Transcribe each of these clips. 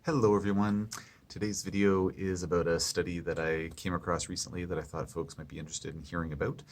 Hello everyone. Today's video is about a study that I came across recently that I thought folks might be interested in hearing about.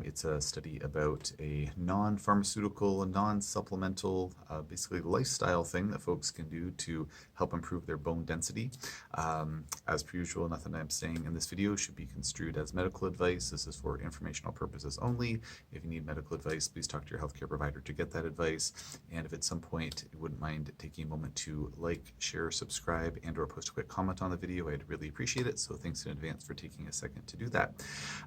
It's a study about a non-pharmaceutical, non-supplemental, basically lifestyle thing that folks can do to help improve their bone density. As per usual, nothing I'm saying in this video should be construed as medical advice. This is for informational purposes only. If you need medical advice, please talk to your healthcare provider to get that advice. And if at some point you wouldn't mind taking a moment to like, share, subscribe, and or post a quick comment on the video, I'd really appreciate it. So thanks in advance for taking a second to do that.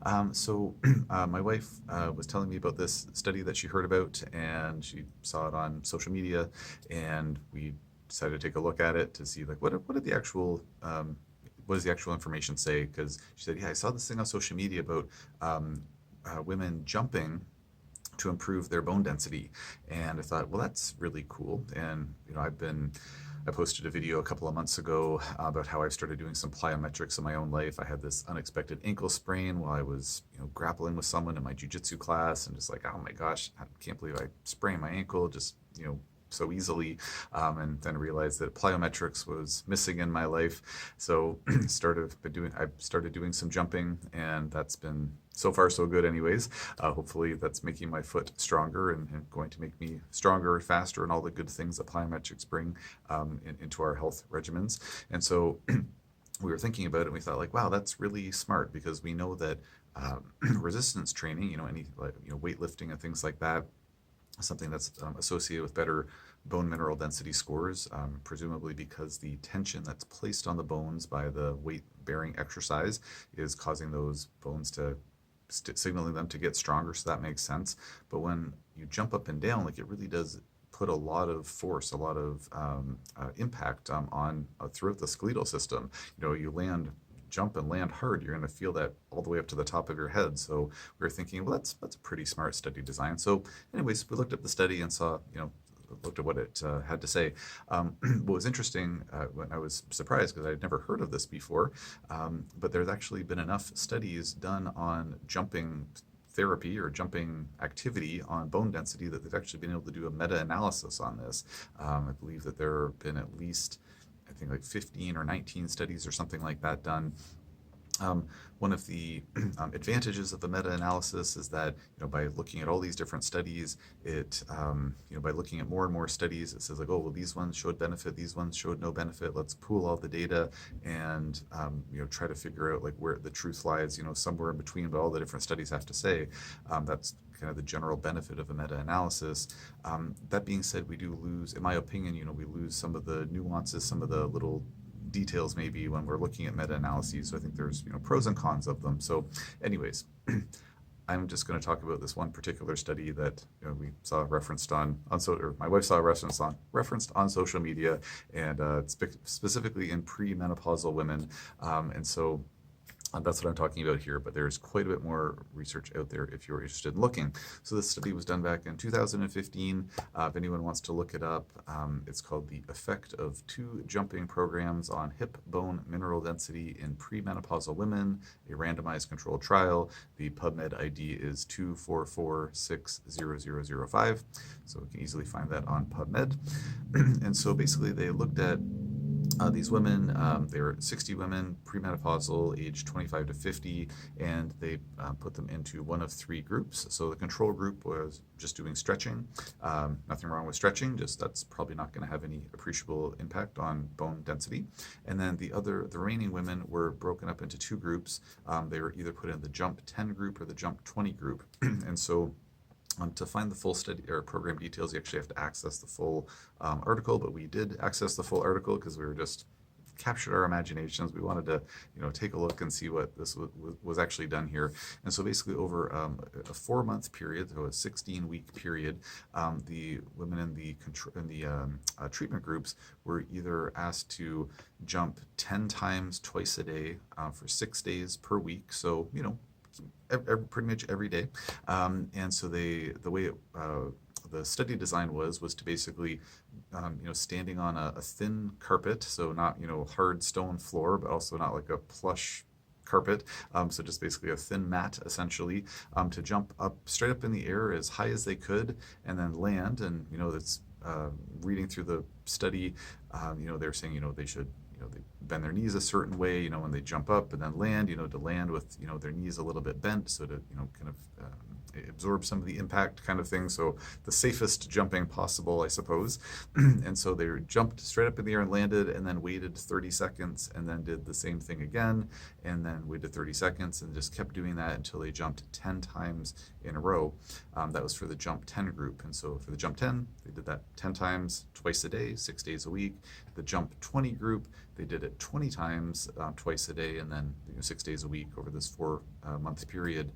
My wife was telling me about this study that she heard about, and she saw it on social media, and we decided to take a look at it to see like what did the actual what does the actual information say? Because she said, yeah, I saw this thing on social media about women jumping to improve their bone density. And I thought, well, that's really cool. And I posted a video a couple of months ago about how I started doing some plyometrics in my own life. I had this unexpected ankle sprain while I was, grappling with someone in my jiu-jitsu class, and just like, oh my gosh, I can't believe I sprained my ankle just, so easily, and then realized that plyometrics was missing in my life. So I started doing some jumping, and that's been so far so good anyways. Hopefully that's making my foot stronger and going to make me stronger, faster, and all the good things that plyometrics bring into our health regimens. And so we were thinking about it, and we thought like, wow, that's really smart, because we know that resistance training, weightlifting and things like that, something that's associated with better bone mineral density scores, presumably because the tension that's placed on the bones by the weight-bearing exercise is causing those bones to signaling them to get stronger, so that makes sense. But when you jump up and down, like, it really does put a lot of force, a lot of impact on throughout the skeletal system. You jump and land hard, you're going to feel that all the way up to the top of your head. So we were thinking, well, that's a pretty smart study design. So anyways, we looked at the study and saw, looked at what it had to say. What was interesting, when I was surprised because I'd never heard of this before, but there's actually been enough studies done on jumping therapy or jumping activity on bone density that they've actually been able to do a meta-analysis on this. I believe that there have been at least, I think, like 15 or 19 studies or something like that done. One of the advantages of the meta-analysis is that, by looking at all these different studies, by looking at more and more studies, it says like, oh, well, these ones showed benefit, these ones showed no benefit. Let's pool all the data and, try to figure out like where the truth lies, somewhere in between what all the different studies have to say. That's kind of the general benefit of a meta-analysis. That being said, we do lose, in my opinion, we lose some of the nuances, some of the little details maybe when we're looking at meta-analyses. So I think there's pros and cons of them. So anyways, I'm just going to talk about this one particular study that we saw referenced or my wife saw referenced on social media, and specifically in premenopausal women. And so that's what I'm talking about here, but there's quite a bit more research out there if you're interested in looking. So this study was done back in 2015. If anyone wants to look it up, it's called The Effect of Two Jumping Programs on Hip Bone Mineral Density in Premenopausal Women, a randomized controlled trial. The PubMed ID is 244-60005. So we can easily find that on PubMed. And so basically they looked at these women. They were 60 women, premenopausal, aged 25 to 50, and they put them into one of three groups. So the control group was just doing stretching. Nothing wrong with stretching, just that's probably not going to have any appreciable impact on bone density. And then the remaining women were broken up into two groups. They were either put in the Jump 10 group or the Jump 20 group. And so to find the full study or program details, you actually have to access the full article, but we did access the full article because we were just captured our imaginations. We wanted to, take a look and see what this was actually done here. And so basically over a 4-month period, so a 16-week period, the women in the treatment groups were either asked to jump 10 times twice a day for 6 days per week. So, pretty much every day. And so the way the study design was to basically, standing on a thin carpet, so not, hard stone floor, but also not like a plush carpet. So just basically a thin mat, essentially, to jump up straight up in the air as high as they could, and then land. And, it's reading through the study, they're saying, they should, they bend their knees a certain way, when they jump up and then land, to land with, their knees a little bit bent, so to, kind of absorb some of the impact kind of thing. So the safest jumping possible, I suppose. And so they jumped straight up in the air and landed, and then waited 30 seconds, and then did the same thing again, and then waited 30 seconds, and just kept doing that until they jumped 10 times in a row. That was for the jump 10 group. And so for the jump 10, they did that 10 times twice a day, 6 days a week. The jump 20 group, they did it 20 times twice a day, and then 6 days a week over this 4-month period.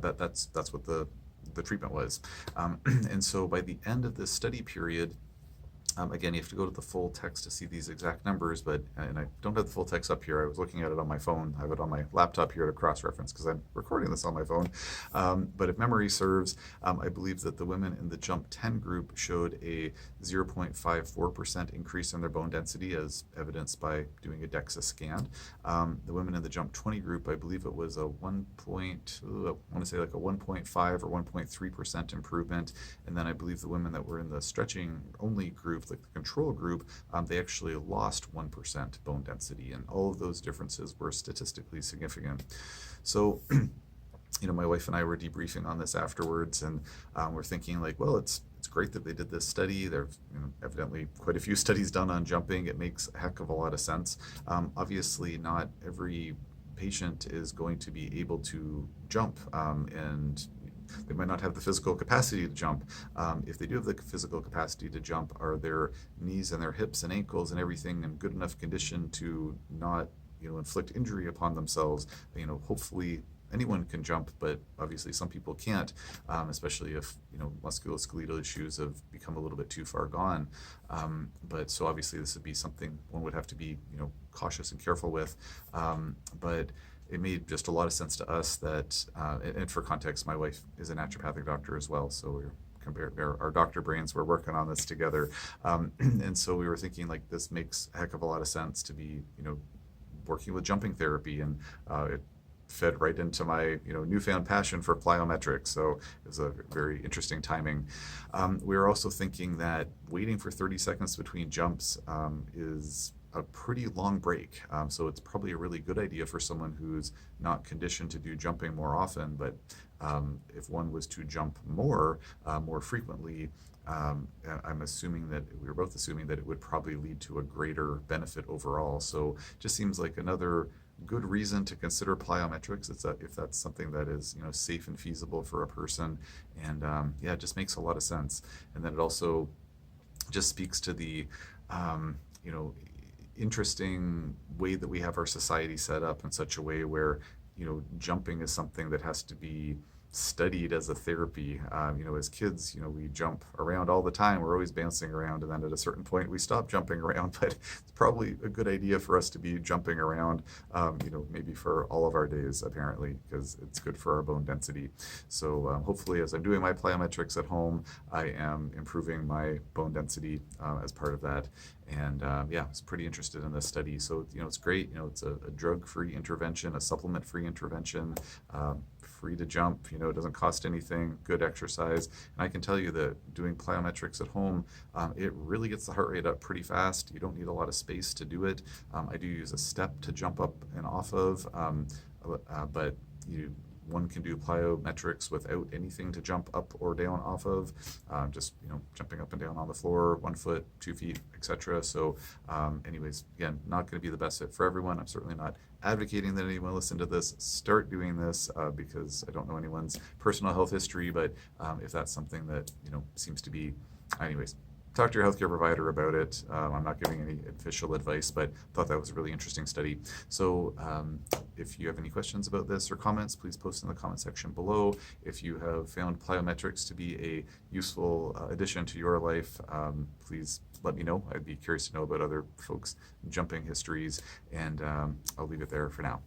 That's what the treatment was. And so by the end of this study period, again, you have to go to the full text to see these exact numbers, and I don't have the full text up here. I was looking at it on my phone. I have it on my laptop here to cross-reference because I'm recording this on my phone. But if memory serves, I believe that the women in the jump 10 group showed a 0.54% increase in their bone density, as evidenced by doing a DEXA scan. The women in the jump 20 group, I believe it was a 1.5 or 1.3% improvement. And then I believe the women that were in the stretching only group, like the control group, they actually lost 1% bone density, and all of those differences were statistically significant. So my wife and I were debriefing on this afterwards, and we're thinking like, well, it's great that they did this study. There's evidently quite a few studies done on jumping. It makes a heck of a lot of sense. Obviously, not every patient is going to be able to jump, and they might not have the physical capacity to jump. If they do have the physical capacity to jump, are their knees and their hips and ankles and everything in good enough condition to not, inflict injury upon themselves? Hopefully anyone can jump, but obviously some people can't, especially if, musculoskeletal issues have become a little bit too far gone. But so obviously this would be something one would have to be, cautious and careful with. But it made just a lot of sense to us that, and for context, my wife is a naturopathic doctor as well, so our doctor brains were working on this together. And so we were thinking like this makes a heck of a lot of sense to be, working with jumping therapy, and it fed right into my newfound passion for plyometrics. So it was a very interesting timing. We were also thinking that waiting for 30 seconds between jumps is a pretty long break. So it's probably a really good idea for someone who's not conditioned to do jumping more often, but if one was to jump more frequently, I'm assuming that we were both assuming that it would probably lead to a greater benefit overall. So just seems like another good reason to consider plyometrics. If that's something that is safe and feasible for a person, and it just makes a lot of sense. And then it also just speaks to the interesting way that we have our society set up in such a way where jumping is something that has to be studied as a therapy. As kids, we jump around all the time. We're always bouncing around, and then at a certain point we stop jumping around. But it's probably a good idea for us to be jumping around, maybe for all of our days, apparently, because it's good for our bone density. So hopefully, as I'm doing my plyometrics at home, I am improving my bone density as part of that. And I was pretty interested in this study. So it's great. It's a drug-free intervention, a supplement-free intervention. Free to jump, it doesn't cost anything, good exercise. And I can tell you that doing plyometrics at home, it really gets the heart rate up pretty fast. You don't need a lot of space to do it. I do use a step to jump up and off of, but one can do plyometrics without anything to jump up or down off of, just jumping up and down on the floor, 1 foot, 2 feet, etc. So anyways, again, not going to be the best fit for everyone. I'm certainly not advocating that anyone listen to this start doing this, because I don't know anyone's personal health history, but if that's something that seems to be, anyways, talk to your healthcare provider about it. I'm not giving any official advice, but thought that was a really interesting study. So if you have any questions about this or comments, please post in the comment section below. If you have found plyometrics to be a useful addition to your life, please let me know. I'd be curious to know about other folks' jumping histories, and I'll leave it there for now.